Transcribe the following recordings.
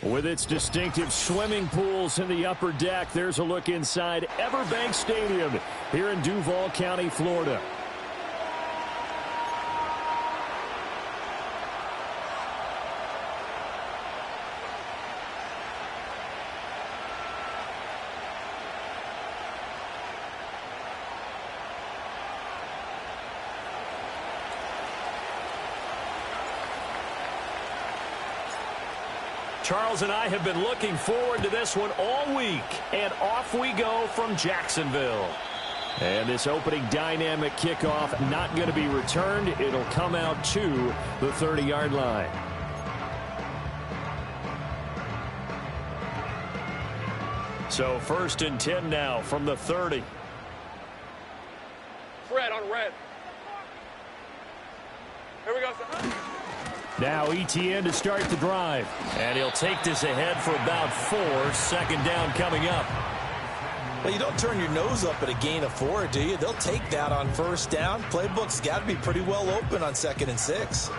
With its distinctive swimming pools in the upper deck, there's a look inside Everbank Stadium here in Duval County, Florida. Charles and I have been looking forward to this one all week. And off we go from Jacksonville. And this opening dynamic kickoff not going to be returned. It'll come out to the 30-yard line. So 1st and 10 now from the 30. Red on red. Here we go. Now Etienne to start the drive. And he'll take this ahead for about 4. 2nd down coming up. Well, you don't turn your nose up at a gain of 4, do you? They'll take that on 1st down. Playbook's got to be pretty well open on 2nd and 6.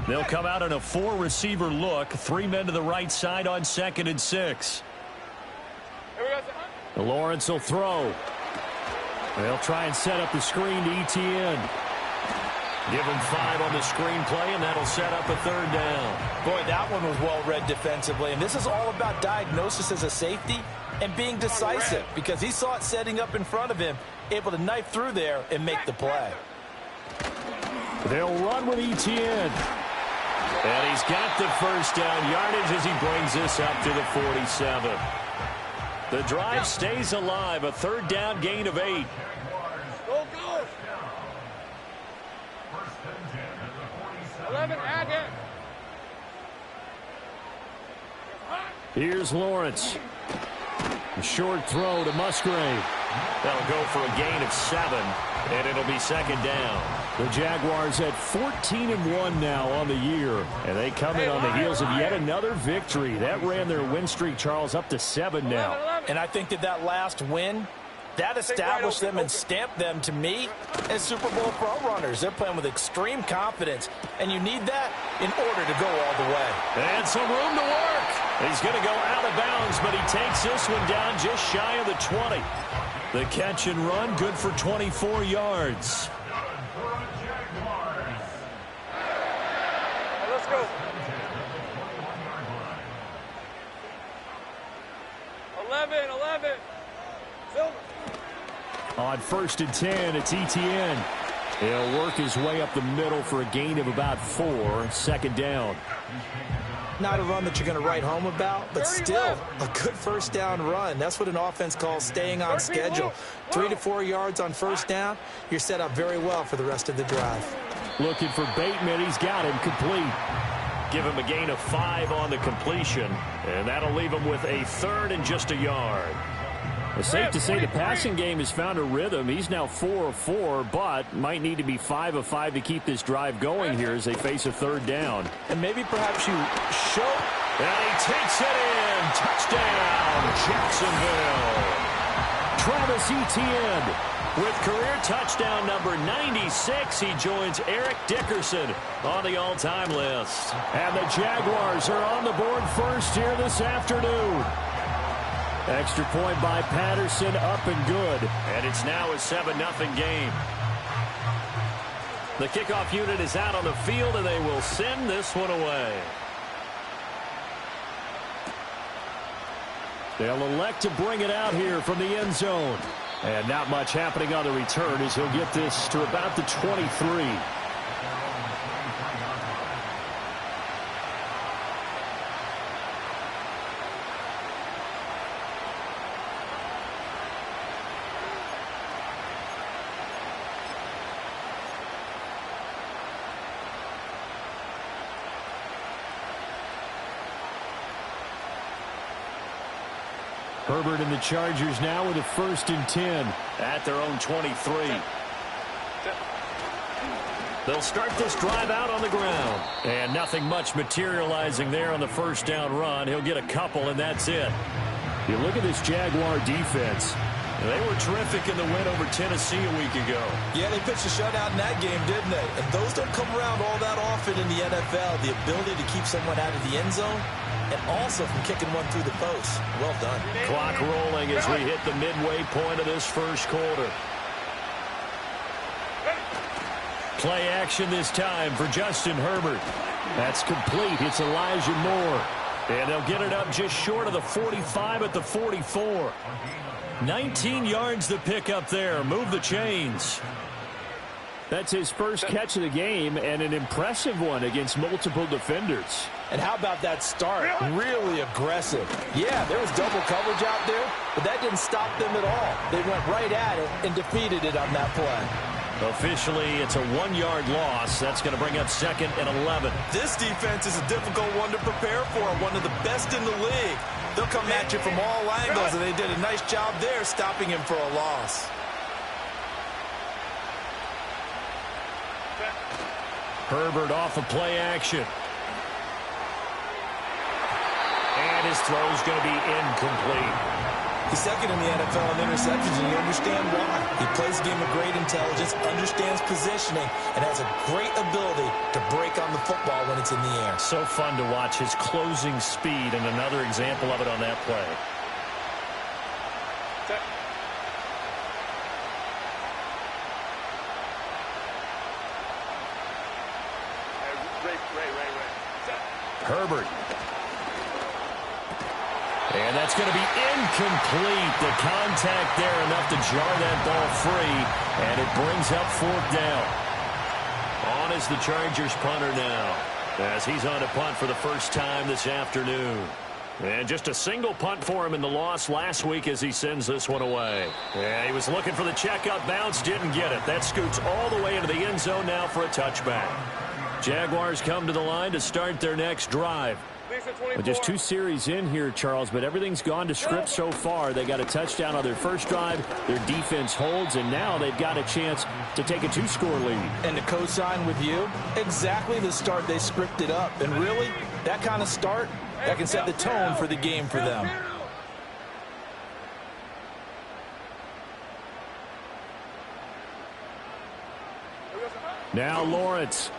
They'll come out in a 4-receiver look. 3 men to the right side on 2nd and 6. Lawrence will throw. They'll try and set up the screen to Etienne. Give him 5 on the screenplay, and that'll set up a 3rd down. Boy, that one was well read defensively. And this is all about diagnosis as a safety and being decisive, because he saw it setting up in front of him, able to knife through there and make the play. They'll run with Etienne. And he's got the 1st down yardage as he brings this up to the 47. The drive stays alive, a 3rd down gain of 8. Go, go. 11, add it. Here's Lawrence. A short throw to Musgrave. That'll go for a gain of 7, and it'll be 2nd down. The Jaguars at 14-1 now on the year, and they come in on the heels of yet another victory. That ran their win streak, Charles, up to 7 now. And I think that last win, that established them and stamped them, to me, as Super Bowl front runners. They're playing with extreme confidence, and you need that in order to go all the way. And some room to work. He's going to go out of bounds, but he takes this one down just shy of the 20. The catch and run, good for 24 yards. Let's go. 11. Silver. On 1st and 10, it's Etienne. He'll work his way up the middle for a gain of about 4. 2nd down. Not a run that you're going to write home about, but still a good 1st down run. That's what an offense calls staying on schedule. 3 to 4 yards on 1st down. You're set up very well for the rest of the drive. Looking for Bateman. He's got him complete. Give him a gain of 5 on the completion, and that'll leave him with a 3rd and just a yard. It's safe to say the passing game has found a rhythm. He's now 4 of 4, but might need to be 5 of 5 to keep this drive going here as they face a 3rd down. And maybe perhaps you show. And he takes it in. Touchdown, Jacksonville. Travis Etienne with career touchdown number 96. He joins Eric Dickerson on the all-time list. And the Jaguars are on the board first here this afternoon. Extra point by Patterson, up and good. And it's now a 7-0 game. The kickoff unit is out on the field, and they will send this one away. They'll elect to bring it out here from the end zone. And not much happening on the return as he'll get this to about the 23. Herbert and the Chargers now with a 1st and 10 at their own 23. They'll start this drive out on the ground. And nothing much materializing there on the 1st down run. He'll get a couple, and that's it. You look at this Jaguar defense. They were terrific in the win over Tennessee a week ago. Yeah, they pitched a shutout in that game, didn't they? And those don't come around all that often in the NFL. The ability to keep someone out of the end zone and also from kicking one through the post. Well done. Clock rolling as we hit the midway point of this first quarter. Play action this time for Justin Herbert. That's complete. It's Elijah Moore. And they'll get it up just short of the 45 at the 44. 19 yards to pick up there. Move the chains. That's his first catch of the game, and an impressive one against multiple defenders. And how about that start? Really aggressive. Yeah, there was double coverage out there, but that didn't stop them at all. They went right at it and defeated it on that play. Officially, it's a 1-yard loss. That's going to bring up 2nd and 11. This defense is a difficult one to prepare for, one of the best in the league. They'll come at you from all angles, and they did a nice job there stopping him for a loss. Herbert off of play action. And his throw's going to be incomplete. He's second in the NFL in interceptions, and you understand why. He plays a game of great intelligence, understands positioning, and has a great ability to break on the football when it's in the air. So fun to watch his closing speed, and another example of it on that play. Herbert. And that's going to be incomplete. The contact there enough to jar that ball free. And it brings up 4th down. On is the Chargers punter now, as he's on to punt for the first time this afternoon. And just a single punt for him in the loss last week as he sends this one away. Yeah, he was looking for the checkup bounce, didn't get it. That scoots all the way into the end zone now for a touchback. Jaguars come to the line to start their next drive. Well, just 2 series in here, Charles, but everything's gone to script so far. They got a touchdown on their first drive. Their defense holds, and now they've got a chance to take a 2-score lead. And to co-sign with you, exactly the start they scripted up. And really, that kind of start, that can set the tone for the game for them. Now Lawrence.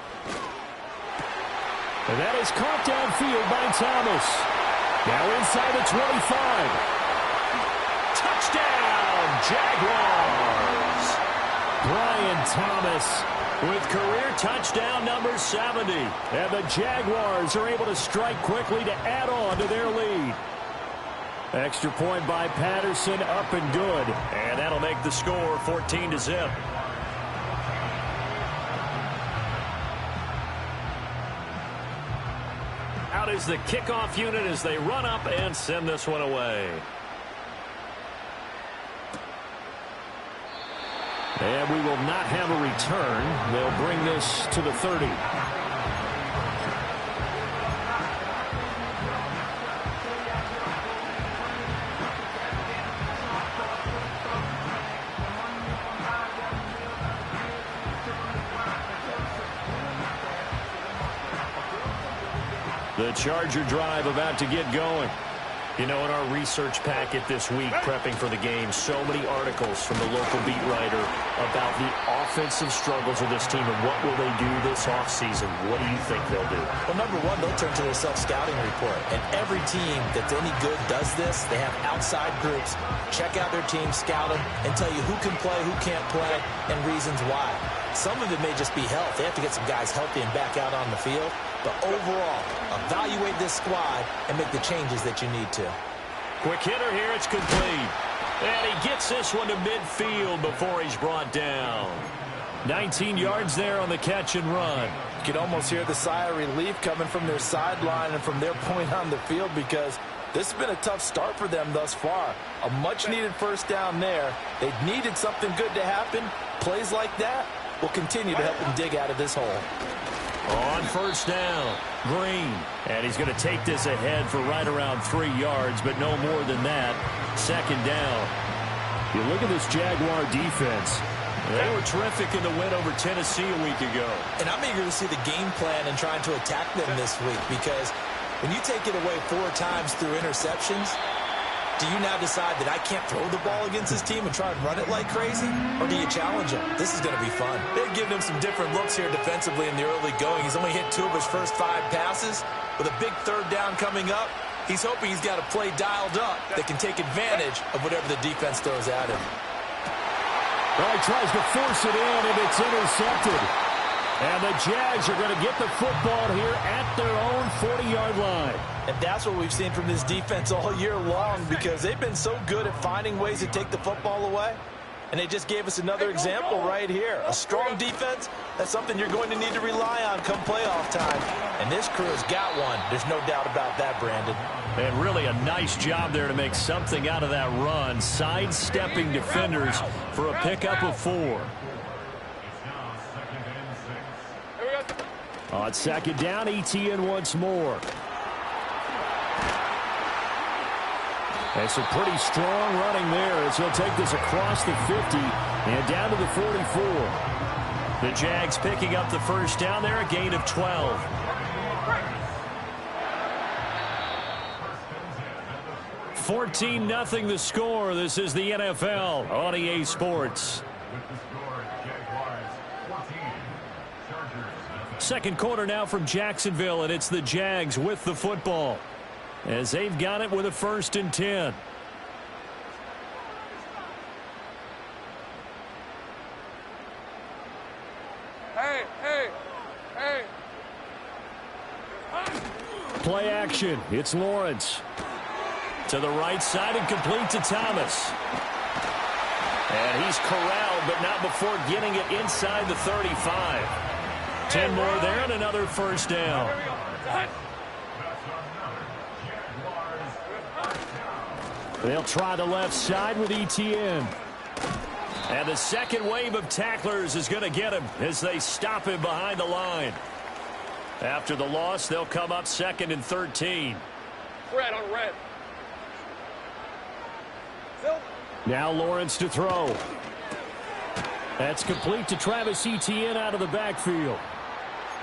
And that is caught downfield by Thomas. Now inside the 25. Touchdown, Jaguars! Brian Thomas with career touchdown number 70. And the Jaguars are able to strike quickly to add on to their lead. Extra point by Patterson, up and good. And that'll make the score 14-0. Out is the kickoff unit as they run up and send this one away. And we will not have a return. They'll bring this to the 30. The Charger drive about to get going. You know, in our research packet this week, prepping for the game, so many articles from the local beat writer about the offensive struggles of this team and what will they do this offseason. What do you think they'll do? Well, number one, they'll turn to their self-scouting report. And every team that's any good does this. They have outside groups. Check out their team, scout them, and tell you who can play, who can't play, and reasons why. Some of it may just be health. They have to get some guys healthy and back out on the field. But overall, evaluate this squad and make the changes that you need to. Quick hitter here, it's complete. And he gets this one to midfield before he's brought down. 19 yards there on the catch and run. You can almost hear the sigh of relief coming from their sideline and from their point on the field, because this has been a tough start for them thus far. A much-needed first down there. They needed something good to happen. Plays like that will continue to help them dig out of this hole. On first down, Green. And he's going to take this ahead for right around 3 yards, but no more than that. Second down. You look at this Jaguar defense. They were terrific in the win over Tennessee a week ago. And I'm eager to see the game plan and trying to attack them this week, because when you take it away 4 times through interceptions, Do you now decide that I can't throw the ball against this team and try and run it like crazy? Or do you challenge him? This is going to be fun. They've given him some different looks here defensively in the early going. He's only hit 2 of his first 5 passes. With a big 3rd down coming up, he's hoping he's got a play dialed up that can take advantage of whatever the defense throws at him. Well, he tries to force it in, and it's intercepted. And the Jags are going to get the football here at their own 40-yard line. And that's what we've seen from this defense all year long, because they've been so good at finding ways to take the football away. And they just gave us another example right here. A strong defense, that's something you're going to need to rely on come playoff time. And this crew has got one. There's no doubt about that, Brandon. And really a nice job there to make something out of that run, sidestepping defenders for a pickup of 4. On 2nd down, ETN once more. And some pretty strong running there as he'll take this across the 50 and down to the 44. The Jags picking up the first down there, a gain of 12. $14-0 the score. This is the NFL on EA Sports. Second quarter now from Jacksonville, and it's the Jags with the football as they've got it with a 1st and 10. Hey. Play action. It's Lawrence. To the right side and complete to Thomas. And he's corralled, but not before getting it inside the 35. 10 more there and another 1st down. They'll try the left side with ETN. And the second wave of tacklers is going to get him as they stop him behind the line. After the loss, they'll come up 2nd and 13. Red on red. Now Lawrence to throw. That's complete to Travis Etienne out of the backfield.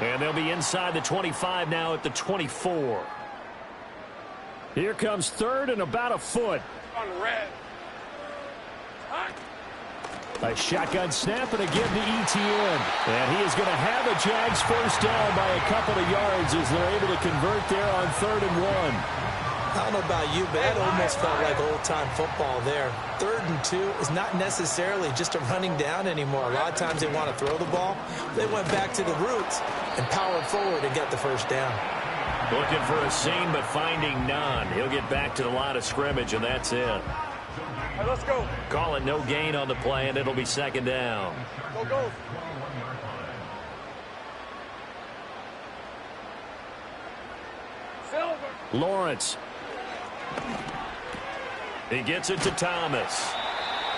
And they'll be inside the 25 now at the 24. Here comes 3rd and about a foot. On red. A shotgun snap and again to Etienne. And he is going to have a Jags 1st down by a couple of yards as they're able to convert there on 3rd and 1. I don't know about you, but that almost felt like old-time football there. 3rd and 2 is not necessarily just a running down anymore. A lot of times they want to throw the ball. They went back to the roots and powered forward and got the 1st down. Looking for a seam, but finding none. He'll get back to the line of scrimmage, and that's it. Hey, let's go. Call it no gain on the play, and it'll be 2nd down. Go. Silver. Lawrence. He gets it to Thomas.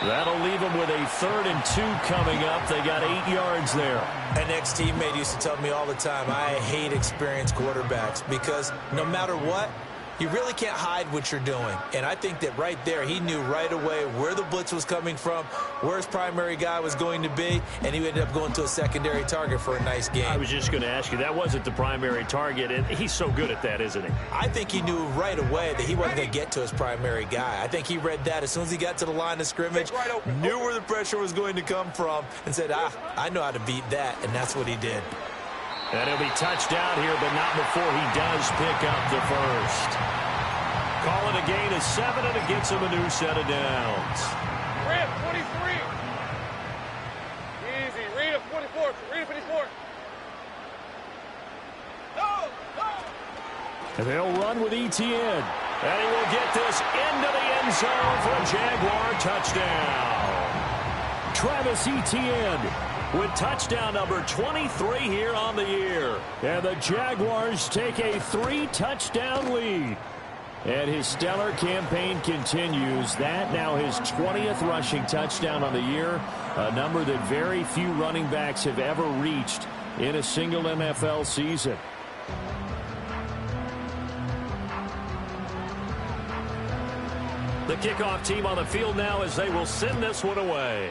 That'll leave him with a 3rd and 2 coming up. They got 8 yards there. An ex-teammate used to tell me all the time, I hate experienced quarterbacks because no matter what, you really can't hide what you're doing. And I think that right there, he knew right away where the blitz was coming from, where his primary guy was going to be, and he ended up going to a secondary target for a nice game. I was just going to ask you, that wasn't the primary target, and he's so good at that, isn't he? I think he knew right away that he wasn't going to get to his primary guy. I think he read that as soon as he got to the line of scrimmage, knew where the pressure was going to come from, and said, I know how to beat that, and that's what he did. And he'll be touched out here, but not before he does pick up the 1st. Call it a gain of 7, and it gets him a new set of downs. Read 23. Easy. Read a 24. Read a 54. Go. And they'll run with ETN. And he will get this into the end zone for a Jaguar touchdown. Travis Etienne with touchdown number 23 here on the year. And the Jaguars take a 3-touchdown lead. And his stellar campaign continues. That now his 20th rushing touchdown on the year, a number that very few running backs have ever reached in a single NFL season. The kickoff team on the field now as they will send this one away.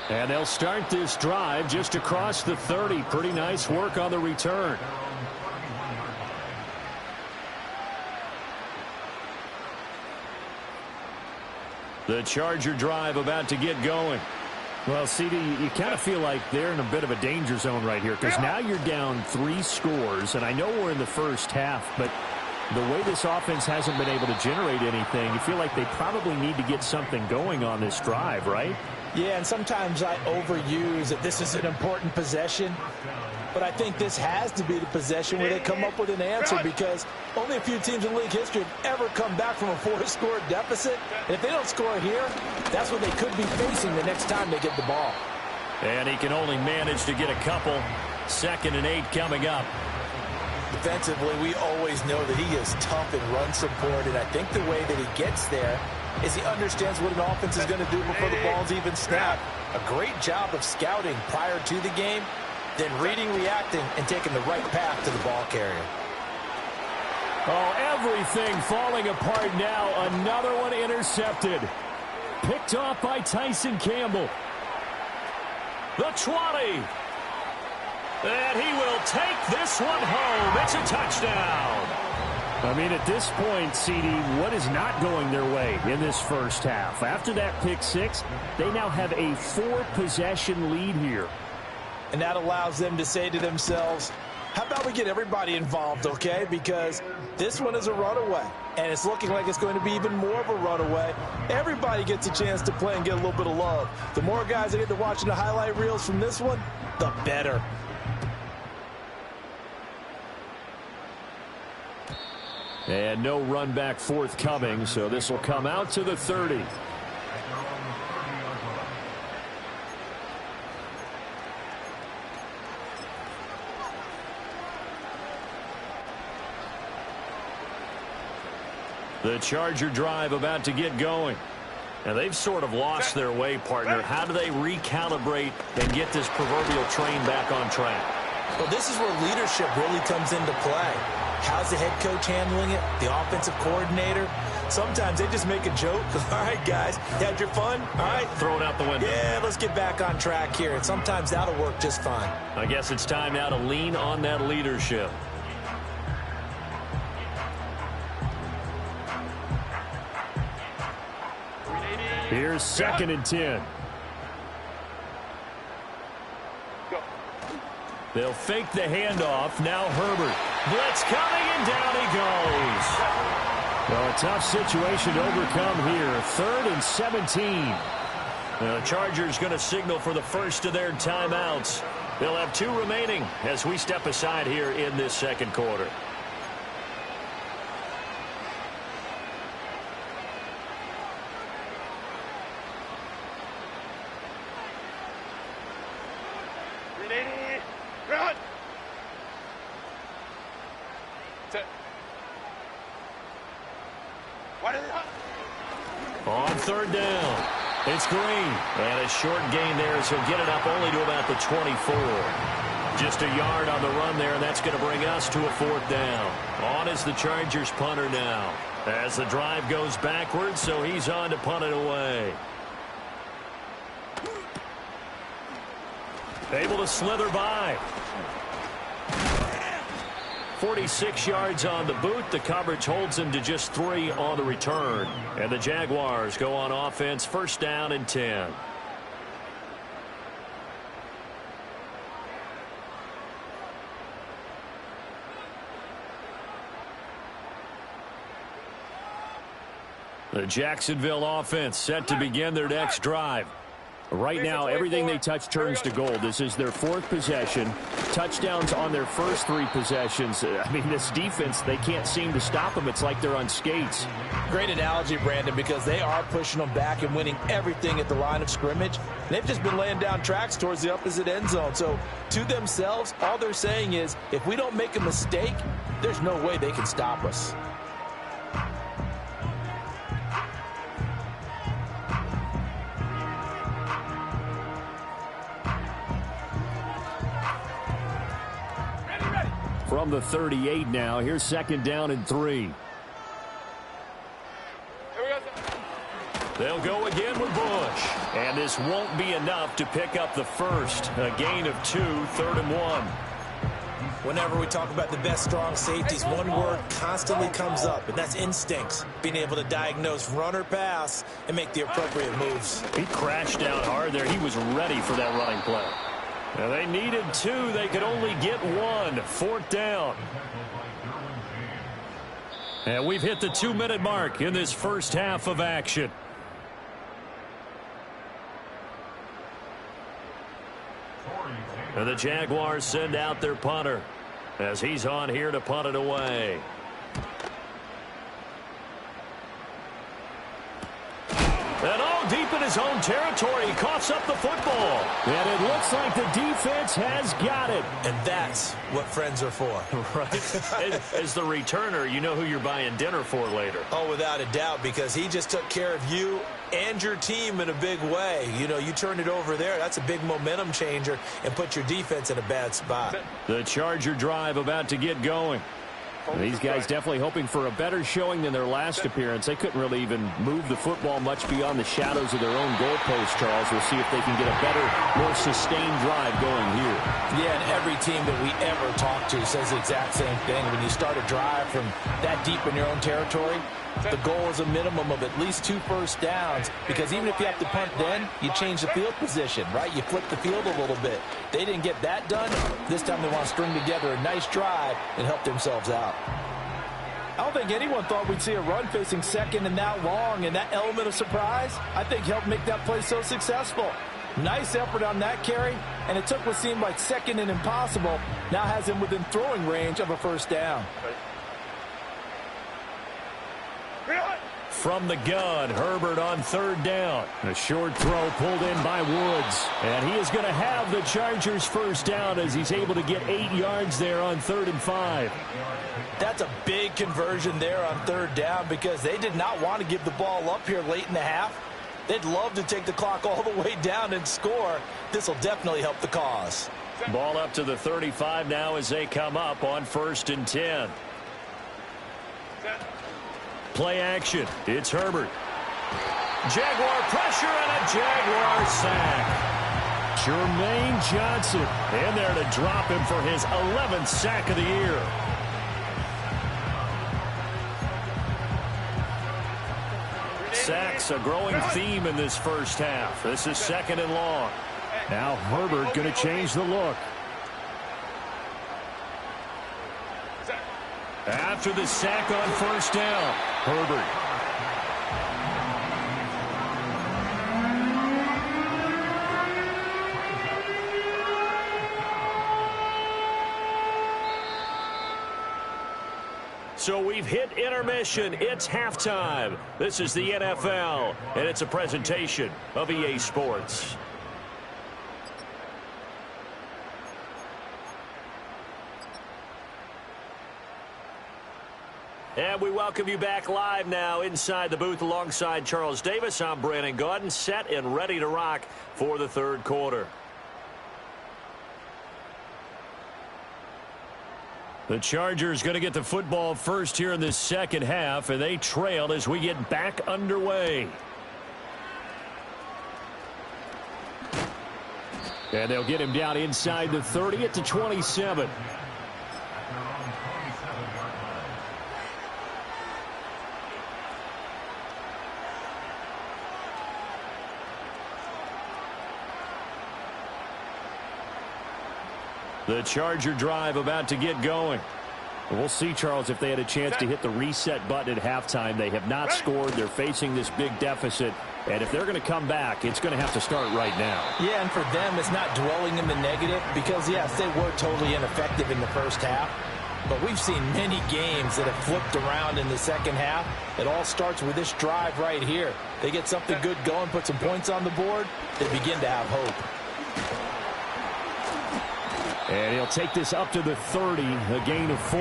And they'll start this drive just across the 30. Pretty nice work on the return. The Charger drive about to get going. Well, CD, you kind of feel like they're in a bit of a danger zone right here because now you're down 3 scores, and I know we're in the first half, but the way this offense hasn't been able to generate anything, you feel like they probably need to get something going on this drive, right? Yeah, and sometimes I overuse that this is an important possession, but I think this has to be the possession where they come up with an answer because only a few teams in league history have ever come back from a 4-score deficit. And if they don't score here, that's what they could be facing the next time they get the ball. And he can only manage to get a couple. 2nd and 8 coming up. Defensively, we always know that he is tough in run support, and I think the way that he gets there is he understands what an offense is going to do before the ball's even snapped. A great job of scouting prior to the game, then reading, reacting, and taking the right path to the ball carrier. Oh, everything falling apart now. Another one intercepted. Picked off by Tyson Campbell. The 20. And he will take this one home. It's a touchdown. I mean, at this point, CD, what is not going their way in this first half? After that pick 6, they now have a 4-possession lead here. And that allows them to say to themselves, how about we get everybody involved, okay? Because this one is a runaway, and it's looking like it's going to be even more of a runaway. Everybody gets a chance to play and get a little bit of love. The more guys that get to watching the highlight reels from this one, the better. And no run back forthcoming, so this will come out to the 30. The Charger drive about to get going. And they've sort of lost their way, partner. How do they recalibrate and get this proverbial train back on track? Well, this is where leadership really comes into play. How's the head coach handling it? The offensive coordinator? Sometimes they just make a joke. All right, guys, you had your fun? All right. Throw it out the window. Yeah, let's get back on track here. And sometimes that'll work just fine. I guess it's time now to lean on that leadership. Here's 2nd and 10. They'll fake the handoff. Now Herbert. Blitz coming, and down he goes. Well, a tough situation to overcome here. 3rd and 17. The Chargers going to signal for the first of their timeouts. They'll have 2 remaining as we step aside here in this second quarter. Run! On 3rd down, it's Green. And a short gain there as he'll get it up only to about the 24. Just a yard on the run there, and that's going to bring us to a 4th down. On is the Chargers punter now. As the drive goes backwards, so he's on to punt it away. Able to slither by. 46 yards on the boot. The coverage holds him to just 3 on the return. And the Jaguars go on offense, 1st down and 10. The Jacksonville offense set to begin their next drive. Right now, everything they touch turns to gold. This is their 4th possession. Touchdowns on their first 3 possessions. I mean, this defense, they can't seem to stop them. It's like they're on skates. Great analogy, Brandon, because they are pushing them back and winning everything at the line of scrimmage. They've just been laying down tracks towards the opposite end zone. So, to themselves, all they're saying is, if we don't make a mistake, there's no way they can stop us. From the 38 now, here's 2nd down and 3. They'll go again with Bush. And this won't be enough to pick up the first. A gain of 2, 3rd and 1. Whenever we talk about the best strong safeties, one word constantly comes up, and that's instincts. Being able to diagnose run or pass and make the appropriate moves. He crashed down hard there. He was ready for that running play. Now they needed 2. They could only get 1. 4th down. And we've hit the 2-minute mark in this first half of action. And the Jaguars send out their punter as he's on here to punt it away. And all deep in his own territory, he coughs up the football. And it looks like the defense has got it. And that's what friends are for. Right. As the returner, you know who you're buying dinner for later. Oh, without a doubt, because he just took care of you and your team in a big way. You know, you turned it over there. That's a big momentum changer and put your defense in a bad spot. The Charger drive about to get going. These guys definitely hoping for a better showing than their last appearance. They couldn't really even move the football much beyond the shadows of their own goalpost, Charles. We'll see if they can get a better, more sustained drive going here. Yeah, and every team that we ever talk to says the exact same thing. When you start a drive from that deep in your own territory, the goal is a minimum of at least 2 first downs, because even if you have to punt then, you change the field position, right? You flip the field a little bit. They didn't get that done. This time they want to string together a nice drive and help themselves out. I don't think anyone thought we'd see a run facing second and that long, and that element of surprise, I think, helped make that play so successful. Nice effort on that carry, and it took what seemed like second and impossible, now has him within throwing range of a first down. From the gun, Herbert on 3rd down. A short throw pulled in by Woods. And he is going to have the Chargers first down as he's able to get 8 yards there on 3rd and 5. That's a big conversion there on 3rd down, because they did not want to give the ball up here late in the half. They'd love to take the clock all the way down and score. This will definitely help the cause. Ball up to the 35 now as they come up on 1st and 10. Play action. It's Herbert. Jaguar pressure and a Jaguar sack. Jermaine Johnson in there to drop him for his 11th sack of the year. Sacks a growing theme in this first half. This is 2nd and long. Now Herbert going to change the look. After the sack on 1st down, Herbert. So we've hit intermission. It's halftime. This is the NFL, and it's a presentation of EA Sports. And we welcome you back live now inside the booth alongside Charles Davis. I'm Brandon Gaudin, set and ready to rock for the 3rd quarter. The Chargers going to get the football first here in this 2nd half, and they trailed as we get back underway. And they'll get him down inside the 30 at the 27. The Charger drive about to get going. We'll see, Charles, if they had a chance to hit the reset button at halftime. They have not scored. They're facing this big deficit. And if they're going to come back, it's going to have to start right now. Yeah, and for them, it's not dwelling in the negative because, yes, they were totally ineffective in the first half. But we've seen many games that have flipped around in the 2nd half. It all starts with this drive right here. They get something good going, put some points on the board, they begin to have hope. And he'll take this up to the 30, a gain of 4.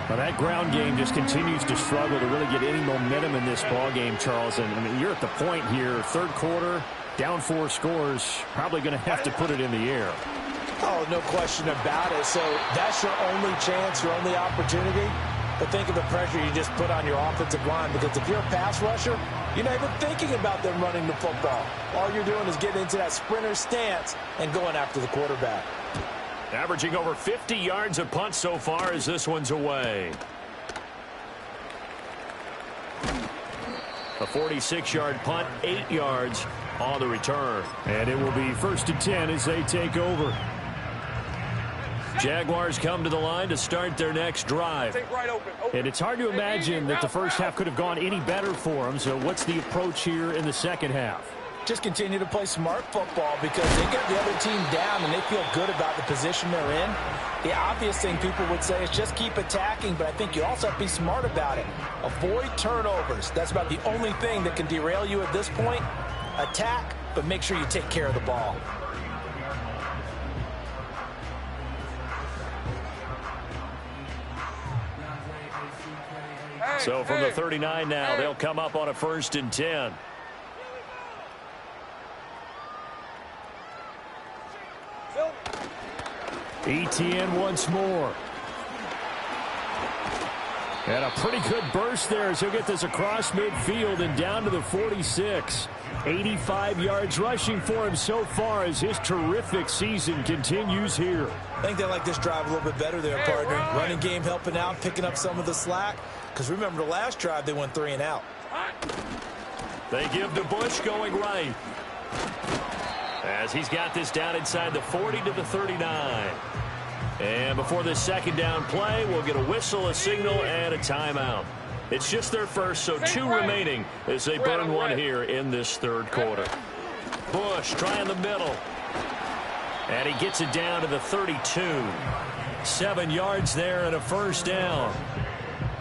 But that ground game just continues to struggle to really get any momentum in this ball game, Charles. And I mean, you're at the point here, 3rd quarter, down 4 scores, probably going to have to put it in the air. Oh, no question about it. So that's your only chance, your only opportunity. But think of the pressure you just put on your offensive line, because if you're a pass rusher, you're not even thinking about them running the football. All you're doing is getting into that sprinter stance and going after the quarterback. Averaging over 50 yards a punt so far as this one's away. A 46-yard punt, 8 yards on the return. And it will be 1st and 10 as they take over. Jaguars come to the line to start their next drive. Right open. And it's hard to imagine that the first half could have gone any better for them. So what's the approach here in the second half? Just continue to play smart football because they get the other team down and they feel good about the position they're in. The obvious thing people would say is just keep attacking, but I think you also have to be smart about it. Avoid turnovers. That's about the only thing that can derail you at this point. Attack, but make sure you take care of the ball. So from the 39 now, they'll come up on a 1st and 10. ETN once more. And a pretty good burst there as he'll get this across midfield and down to the 46. 85 yards rushing for him so far as his terrific season continues here. I think they like this drive a little bit better there, partner. Running game helping out, picking up some of the slack. Because remember, the last drive, they went 3 and out. They give to Bush going right. As he's got this down inside the 40 to the 39. And before this second down play, we'll get a whistle, a signal, and a timeout. It's just their first, so 2 remaining as they burn one here in this third quarter. Bush trying the middle. And he gets it down to the 32. 7 yards there and a first down.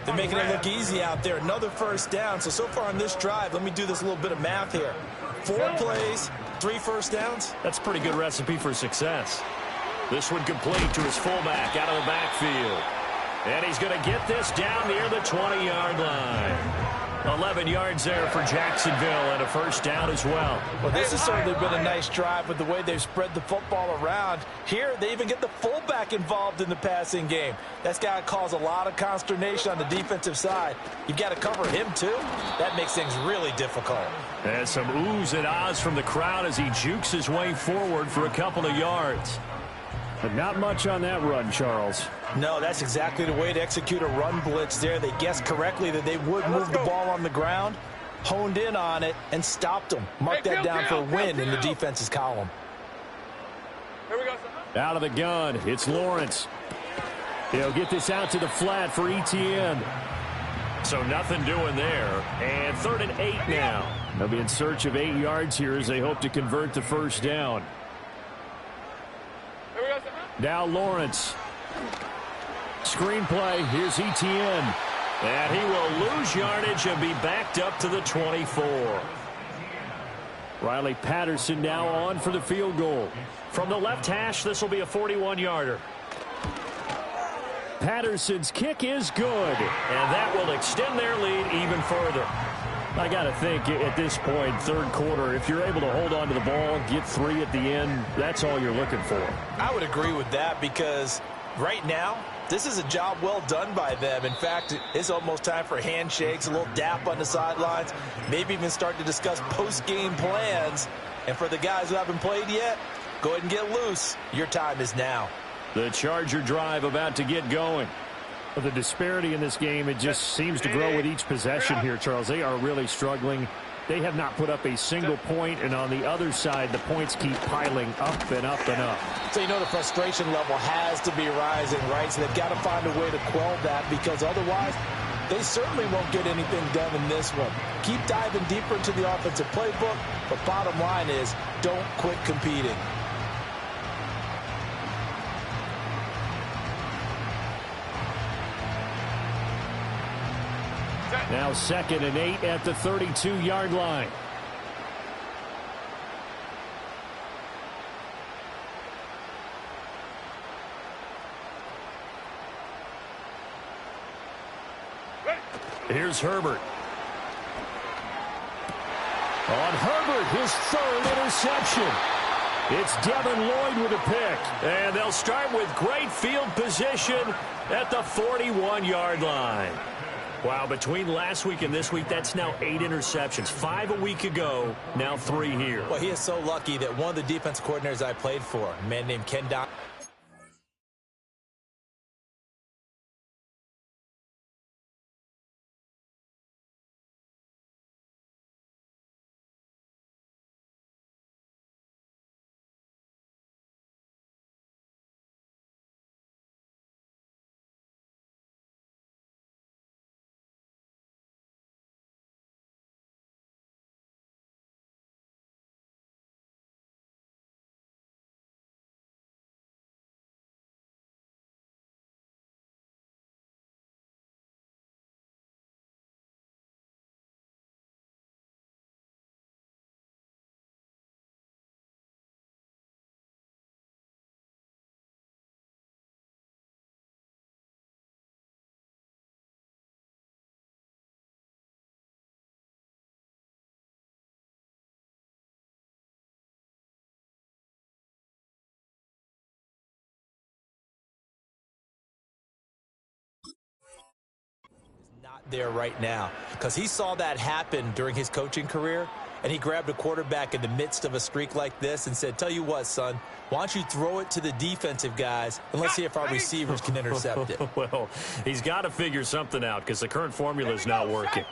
They're making it look easy out there. Another first down. So far on this drive, let me do this little bit of math here. 4 plays, 3 first downs. That's a pretty good recipe for success. This one complete to his fullback out of the backfield. And he's going to get this down near the 20-yard line. 11 yards there for Jacksonville and a first down as well. Well, this has certainly been a nice drive with the way they've spread the football around. Here, they even get the fullback involved in the passing game. That's got to cause a lot of consternation on the defensive side. You've got to cover him, too. That makes things really difficult. And some oohs and ahs from the crowd as he jukes his way forward for a couple of yards. But not much on that run, Charles. No, that's exactly the way to execute a run blitz there. They guessed correctly that they would move the ball on the ground, honed in on it, and stopped them. Mark that down for a win in the defense's column. Here we go, son. Out of the gun, it's Lawrence. He'll get this out to the flat for ETN. So nothing doing there. And 3rd and 8 now. They'll be in search of 8 yards here as they hope to convert the first down. Here we go, son. Now Lawrence. Screenplay, here's ETN. And he will lose yardage and be backed up to the 24. Riley Patterson now on for the field goal. From the left hash, this will be a 41-yarder. Patterson's kick is good. And that will extend their lead even further. I got to think at this point, third quarter, if you're able to hold on to the ball, get 3 at the end, that's all you're looking for. I would agree with that because right now, this is a job well done by them. In fact, it's almost time for handshakes, a little dap on the sidelines, maybe even start to discuss post-game plans. And for the guys who haven't played yet, go ahead and get loose. Your time is now. The Charger drive about to get going. Well, the disparity in this game, it just seems to grow with each possession here, Charles. They are really struggling. They have not put up a single point, and on the other side, the points keep piling up and up and up. So you know the frustration level has to be rising, right? So they've got to find a way to quell that because otherwise they certainly won't get anything done in this one. Keep diving deeper into the offensive playbook, but bottom line is don't quit competing. Now 2nd and 8 at the 32-yard line. Here's Herbert. On Herbert, his 3rd interception. It's Devin Lloyd with a pick. And they'll start with great field position at the 41-yard line. Wow, between last week and this week, that's now 8 interceptions. 5 a week ago, now 3 here. Well, he is so lucky that one of the defense coordinators I played for, a man named Ken Don. there right now, because he saw that happen during his coaching career, and he grabbed a quarterback in the midst of a streak like this and said, tell you what, son, why don't you throw it to the defensive guys, and let's see if our receivers can intercept it. Well, he's got to figure something out because the current formula is not working.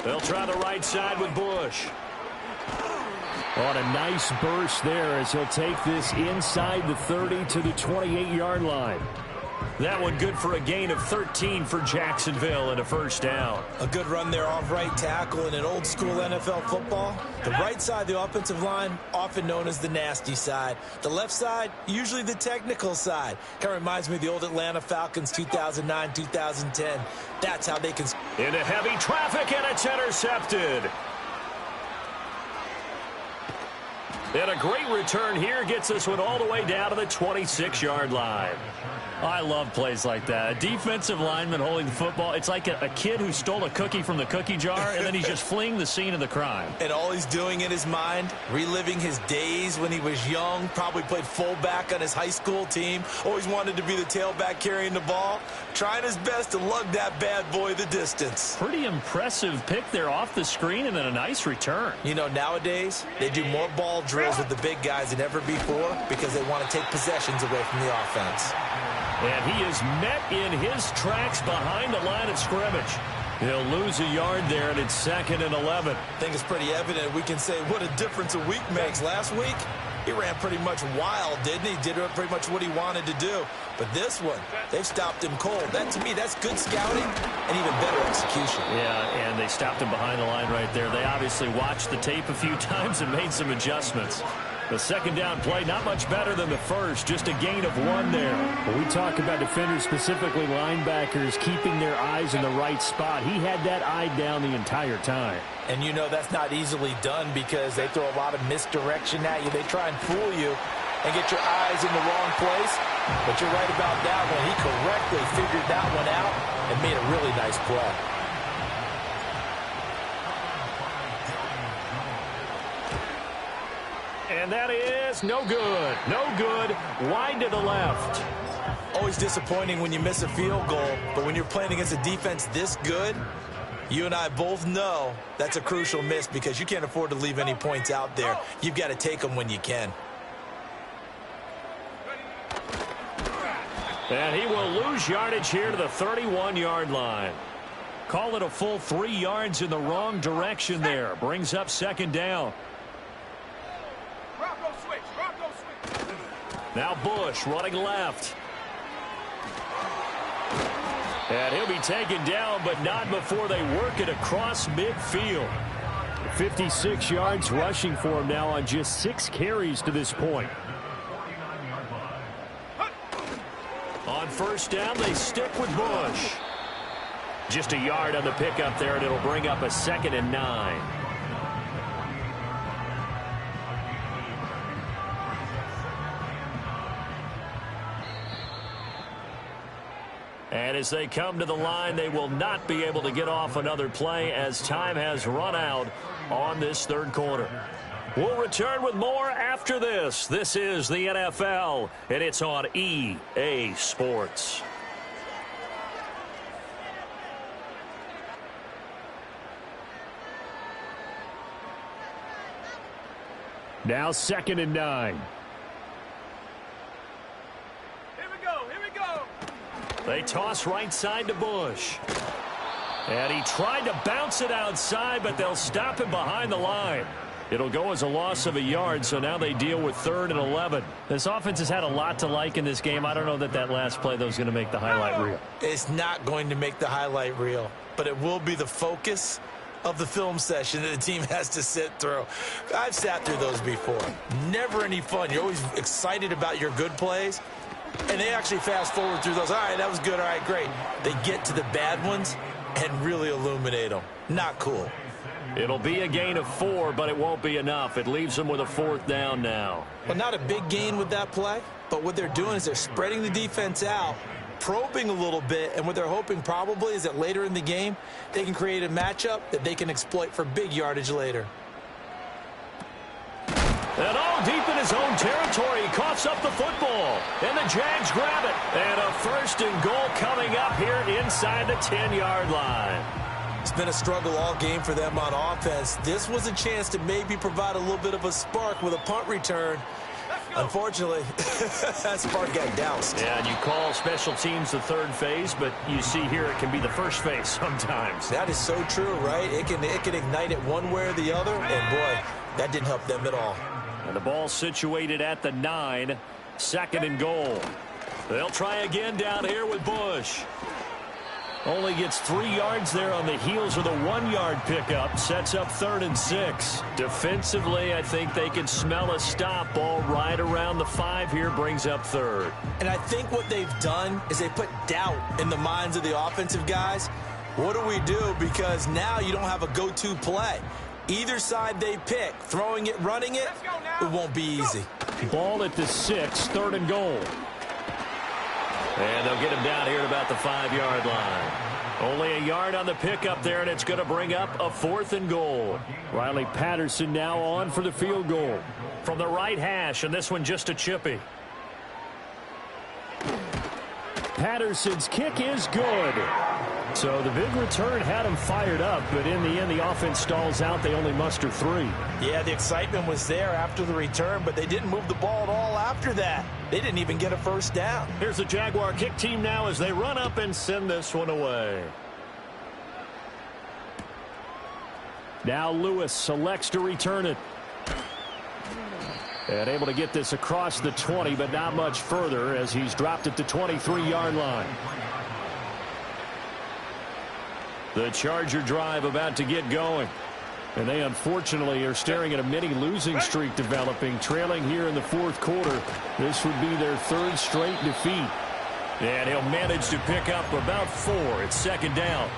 They'll try the right side with Bush. On a nice burst there as he'll take this inside the 30 to the 28-yard line. That one good for a gain of 13 for Jacksonville and a first down. A good run there off right tackle in an old-school NFL football. The right side of the offensive line, often known as the nasty side. The left side, usually the technical side. Kind of reminds me of the old Atlanta Falcons 2009, 2010. That's how they can... Into heavy traffic, and it's intercepted. And a great return here gets this one all the way down to the 26-yard line. I love plays like that. A defensive lineman holding the football. It's like a kid who stole a cookie from the cookie jar, and then he's just fleeing the scene of the crime. And all he's doing in his mind, reliving his days when he was young, probably played fullback on his high school team, always wanted to be the tailback carrying the ball, trying his best to lug that bad boy the distance. Pretty impressive pick there off the screen, and then a nice return. You know, nowadays, they do more ball drills with the big guys than ever before because they want to take possessions away from the offense. And he is met in his tracks behind the line of scrimmage. He'll lose a yard there, and it's 2nd and 11. I think it's pretty evident. We can say what a difference a week makes. Last week, he ran pretty much wild, didn't he? Did pretty much what he wanted to do. But this one, they've stopped him cold. That, to me, that's good scouting and even better execution. Yeah, and they stopped him behind the line right there. They obviously watched the tape a few times and made some adjustments. The second down play, not much better than the first, just a gain of 1 there. When we talk about defenders, specifically linebackers, keeping their eyes in the right spot, he had that eye down the entire time. And you know that's not easily done because they throw a lot of misdirection at you. They try and fool you and get your eyes in the wrong place. But you're right about that one. He correctly figured that one out and made a really nice play. And that is no good. No good. Wide to the left. Always disappointing when you miss a field goal, but when you're playing against a defense this good, you and I both know that's a crucial miss because you can't afford to leave any points out there. You've got to take them when you can. And he will lose yardage here to the 31-yard line. Call it a full 3 yards in the wrong direction there. Brings up 2nd down. Now Bush running left. And he'll be taken down, but not before they work it across midfield. 56 yards rushing for him now on just 6 carries to this point. On first down, they stick with Bush. Just a yard on the pickup there, and it'll bring up a 2nd and 9. And as they come to the line, they will not be able to get off another play as time has run out on this 3rd quarter. We'll return with more after this. This is the NFL, and it's on EA Sports. Now 2nd and 9. They toss right side to Bush. And he tried to bounce it outside, but they'll stop him behind the line. It'll go as a loss of a yard, so now they deal with 3rd and 11. This offense has had a lot to like in this game. I don't know that last play, though, is going to make the highlight reel. It's not going to make the highlight reel, but it will be the focus of the film session that the team has to sit through. I've sat through those before. Never any fun. You're always excited about your good plays. And they actually fast forward through those. All right, that was good. All right, great. They get to the bad ones and really illuminate them. Not cool. It'll be a gain of 4, but it won't be enough. It leaves them with a 4th down now. Well, not a big gain with that play, but what they're doing is they're spreading the defense out, probing a little bit, and what they're hoping probably is that later in the game, they can create a matchup that they can exploit for big yardage later. And all deep in his own territory, he coughs up the football. And the Jags grab it. And a 1st and goal coming up here inside the 10-yard line. It's been a struggle all game for them on offense. This was a chance to maybe provide a little bit of a spark with a punt return. Unfortunately, that spark got doused. Yeah, and you call special teams the third phase, but you see here it can be the first phase sometimes. That is so true, right? It can ignite it one way or the other, and boy, that didn't help them at all. And the ball situated at the 9, 2nd and goal. They'll try again down here with Bush. Only gets 3 yards there on the heels of the 1-yard pickup. Sets up 3rd and 6. Defensively, I think they can smell a stop. Ball right around the 5 here, brings up 3rd. And I think what they've done is they put doubt in the minds of the offensive guys. What do we do? Because now you don't have a go-to play. Either side they pick, throwing it, running it, it won't be easy. Ball at the 6, 3rd and goal. And they'll get him down here at about the 5-yard line. Only a yard on the pickup there, and it's going to bring up a 4th and goal. Riley Patterson now on for the field goal. From the right hash, and this one just a chippy. Patterson's kick is good. So the big return had him fired up, but in the end, the offense stalls out. They only muster 3. Yeah, the excitement was there after the return, but they didn't move the ball at all after that. They didn't even get a 1st down. Here's the Jaguar kick team now as they run up and send this one away. Now Lewis selects to return it. And able to get this across the 20, but not much further as he's dropped at the 23-yard line. The Charger drive about to get going. And they unfortunately are staring at a mini losing streak developing, trailing here in the 4th quarter. This would be their 3rd straight defeat. And he'll manage to pick up about 4. It's 2nd down.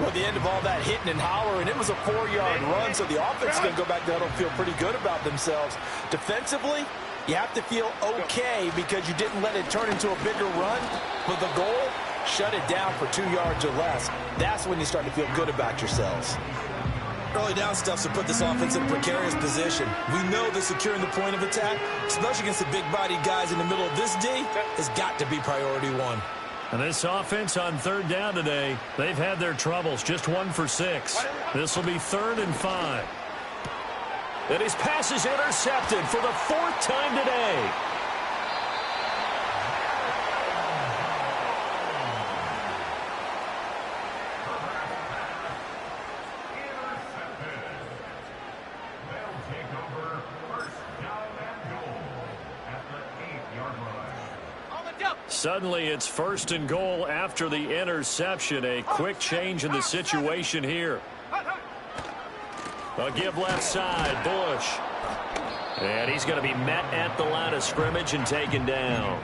Well, the end of all that hitting and hollering, it was a 4-yard run, so the offense is going to go back there and feel pretty good about themselves. Defensively, you have to feel okay because you didn't let it turn into a bigger run. But the goal, shut it down for 2 yards or less. That's when you start to feel good about yourselves. Early down stuff to put this offense in a precarious position. We know that securing the point of attack, especially against the big-bodied guys in the middle of this D, has got to be priority 1. And this offense on 3rd down today, they've had their troubles. Just 1 for 6. This will be 3rd and 5. And his pass is intercepted for the 4th time today. Suddenly it's 1st and goal after the interception. A quick change in the situation here. A give left side, Bush. And he's going to be met at the line of scrimmage and taken down.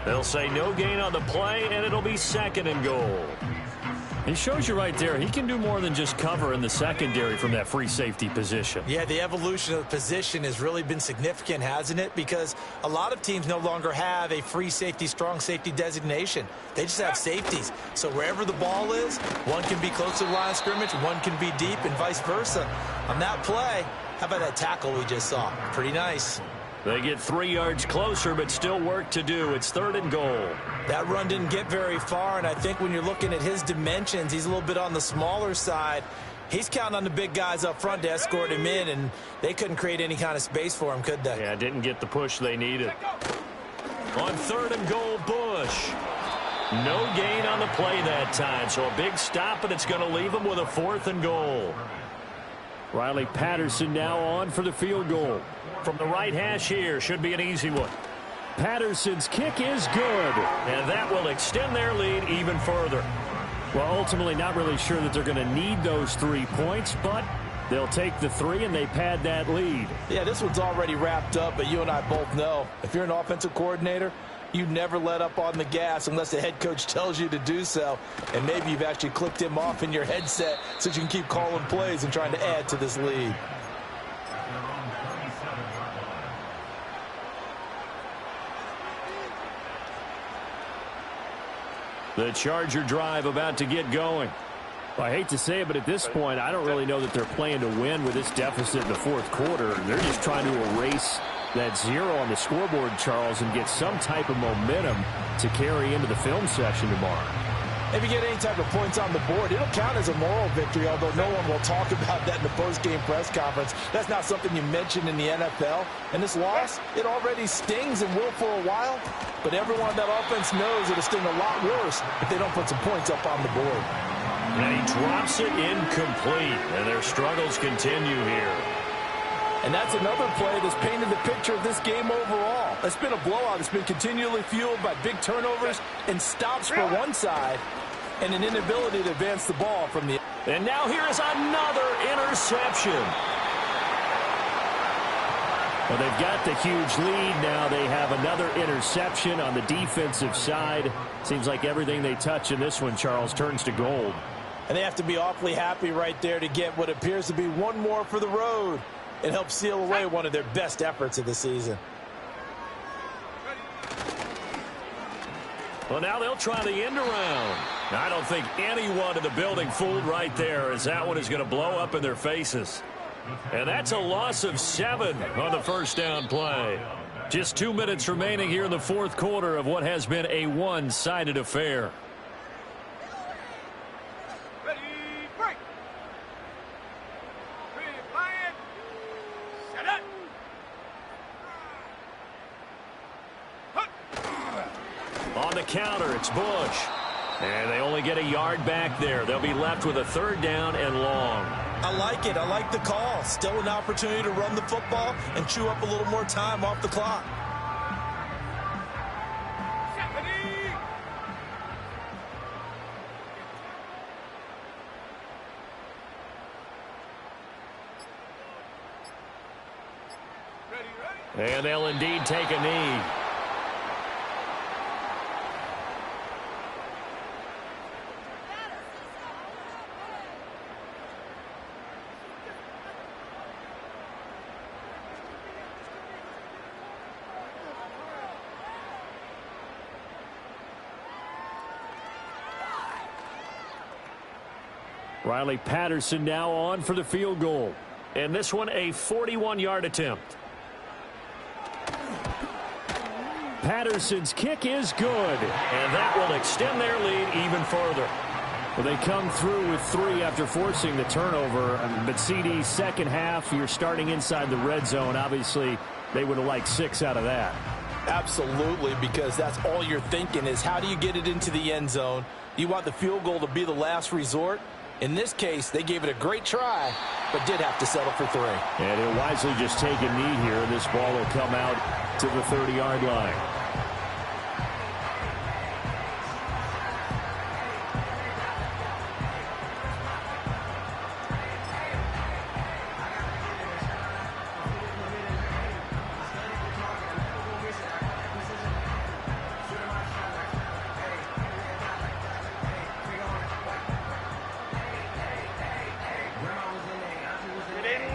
They'll say no gain on the play, and it'll be 2nd and goal. He shows you right there, he can do more than just cover in the secondary from that free safety position. Yeah, the evolution of the position has really been significant, hasn't it? Because a lot of teams no longer have a free safety, strong safety designation. They just have safeties. So wherever the ball is, one can be close to the line of scrimmage, one can be deep, and vice versa. On that play, how about that tackle we just saw? Pretty nice. They get 3 yards closer, but still work to do. It's 3rd and goal. That run didn't get very far, and I think when you're looking at his dimensions, he's a little bit on the smaller side. He's counting on the big guys up front to escort him in, and they couldn't create any kind of space for him, could they? Yeah, didn't get the push they needed. On 3rd and goal, Bush. No gain on the play that time, so a big stop, and it's going to leave him with a 4th and goal. Riley Patterson now on for the field goal. From the right hash here, should be an easy one. Patterson's kick is good, and that will extend their lead even further. Well, ultimately not really sure that they're going to need those 3 points, but they'll take the 3 and they pad that lead. Yeah, this one's already wrapped up, but you and I both know if you're an offensive coordinator, you never let up on the gas unless the head coach tells you to do so. And maybe you've actually clicked him off in your headset so you can keep calling plays and trying to add to this lead. The Charger drive about to get going. I hate to say it, but at this point, I don't really know that they're playing to win with this deficit in the fourth quarter. They're just trying to erase that 0 on the scoreboard, Charles, and get some type of momentum to carry into the film session tomorrow. If you get any type of points on the board, it'll count as a moral victory, although no one will talk about that in the post-game press conference. That's not something you mention in the NFL. And this loss, it already stings and will for a while, but everyone on that offense knows it'll sting a lot worse if they don't put some points up on the board. And he drops it incomplete, and their struggles continue here. And that's another play that's painted the picture of this game overall. It's been a blowout. It's been continually fueled by big turnovers and stops for one side and an inability to advance the ball from the... And now here is another interception. Well, they've got the huge lead. Now they have another interception on the defensive side. Seems like everything they touch in this one, Charles, turns to gold. And they have to be awfully happy right there to get what appears to be one more for the road. It helps seal away one of their best efforts of the season. Well, now they'll try the end around. I don't think anyone in the building fooled right there, as that one is going to blow up in their faces. And that's a loss of 7 on the first down play. Just 2 minutes remaining here in the fourth quarter of what has been a one-sided affair. On the counter, it's Bush. And they only get a yard back there. They'll be left with a third down and long. I like it. I like the call. Still an opportunity to run the football and chew up a little more time off the clock. And they'll indeed take a knee. Riley Patterson now on for the field goal. And this one a 41-yard attempt. Patterson's kick is good. And that will extend their lead even further. Well, they come through with 3 after forcing the turnover. But CD, second half, you're starting inside the red zone. Obviously, they would have liked 6 out of that. Absolutely, because that's all you're thinking is how do you get it into the end zone? You want the field goal to be the last resort. In this case, they gave it a great try, but did have to settle for 3. And he'll wisely just take a knee here, and this ball will come out to the 30-yard line.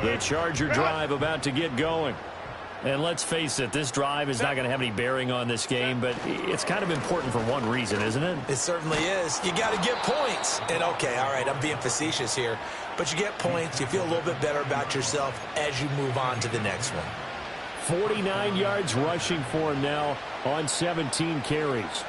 The Charger drive about to get going. And let's face it, this drive is not going to have any bearing on this game, but it's kind of important for one reason, isn't it? It certainly is. You got to get points. And, okay, all right, I'm being facetious here. But you get points. You feel a little bit better about yourself as you move on to the next one. 49 yards rushing for him now on 17 carries.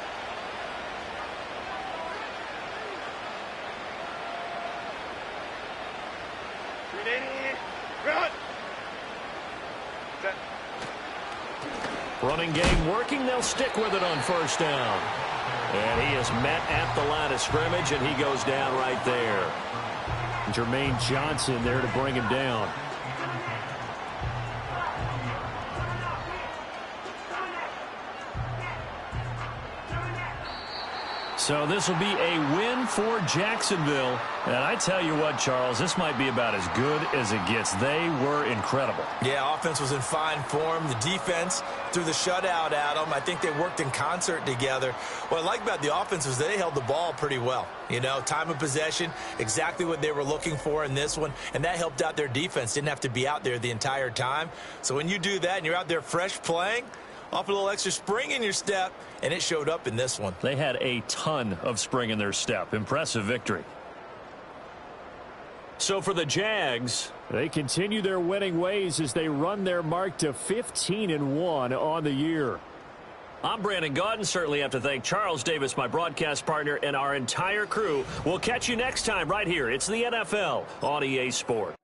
Running game working. They'll stick with it on first down. And he is met at the line of scrimmage, and he goes down right there. Jermaine Johnson there to bring him down. So this will be a win for Jacksonville. And I tell you what, Charles, this might be about as good as it gets. They were incredible. Yeah, offense was in fine form. The defense threw the shutout at them. I think they worked in concert together. What I like about the offense was they held the ball pretty well. You know, time of possession, exactly what they were looking for in this one. And that helped out their defense. Didn't have to be out there the entire time. So when you do that and you're out there fresh playing, off a little extra spring in your step, and it showed up in this one. They had a ton of spring in their step. Impressive victory. So for the Jags, they continue their winning ways as they run their mark to 15-1 on the year. I'm Brandon Gaudin. Certainly have to thank Charles Davis, my broadcast partner, and our entire crew. We'll catch you next time right here. It's the NFL on EA Sports.